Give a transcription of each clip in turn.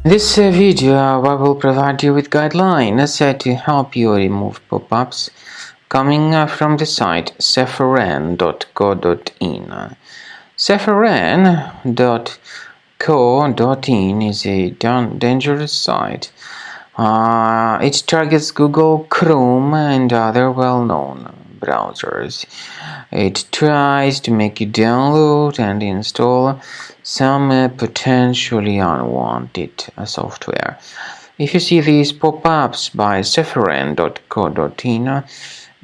In this video, I will provide you with guidelines to help you remove pop-ups coming from the site cepheran.co.in. Cepheran.co.in is a dangerous site. It targets Google Chrome and other well-known browsers. It tries to make you download and install some potentially unwanted software. If you see these pop-ups by cepheran.co.in,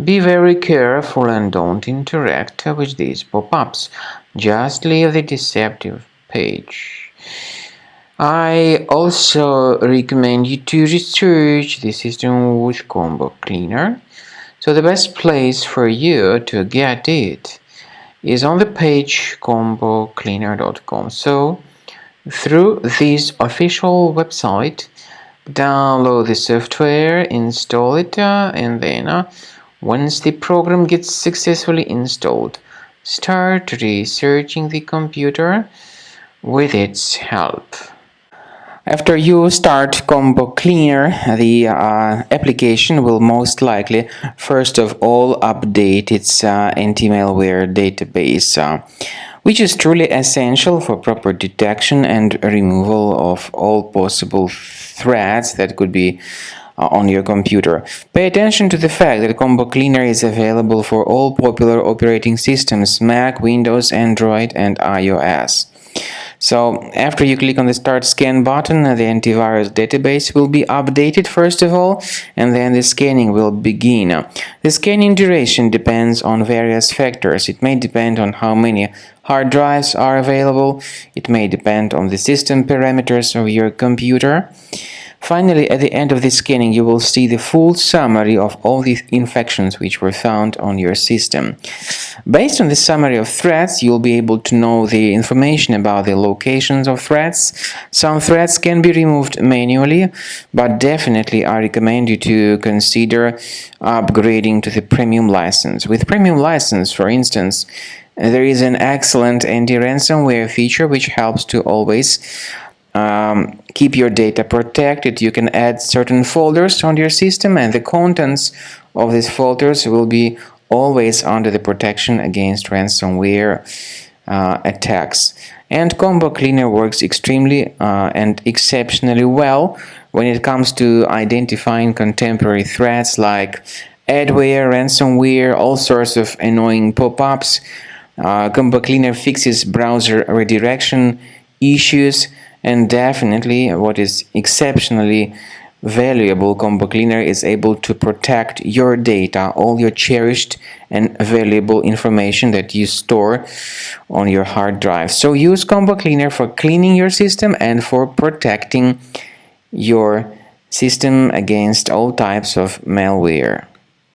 be very careful and don't interact with these pop-ups. Just leave the deceptive page. I also recommend you to research the system with Combo Cleaner. So the best place for you to get it is on the page combocleaner.com. So through this official website, download the software, install it, and then once the program gets successfully installed, start researching the computer with its help. After you start Combo Cleaner, the application will most likely first of all update its anti-malware database, which is truly essential for proper detection and removal of all possible threats that could be on your computer. Pay attention to the fact that Combo Cleaner is available for all popular operating systems: Mac, Windows, Android, and iOS. So after you click on the Start Scan button, the antivirus database will be updated first of all, and then the scanning will begin. The scanning duration depends on various factors. It may depend on how many hard drives are available. It may depend on the system parameters of your computer. Finally, at the end of the scanning, you will see the full summary of all the infections which were found on your system. Based on the summary of threats, you'll be able to know the information about the locations of threats. Some threats can be removed manually, but definitely I recommend you to consider upgrading to the premium license. With premium license, for instance, there is an excellent anti-ransomware feature which helps to always keep your data protected. You can add certain folders on your system, and the contents of these folders will be always under the protection against ransomware attacks. And Combo Cleaner works extremely and exceptionally well when it comes to identifying contemporary threats like adware, ransomware, all sorts of annoying pop-ups. Combo Cleaner fixes browser redirection issues, and definitely what is exceptionally valuable, Combo Cleaner is able to protect your data, all your cherished and valuable information that you store on your hard drive. So use Combo Cleaner for cleaning your system and for protecting your system against all types of malware.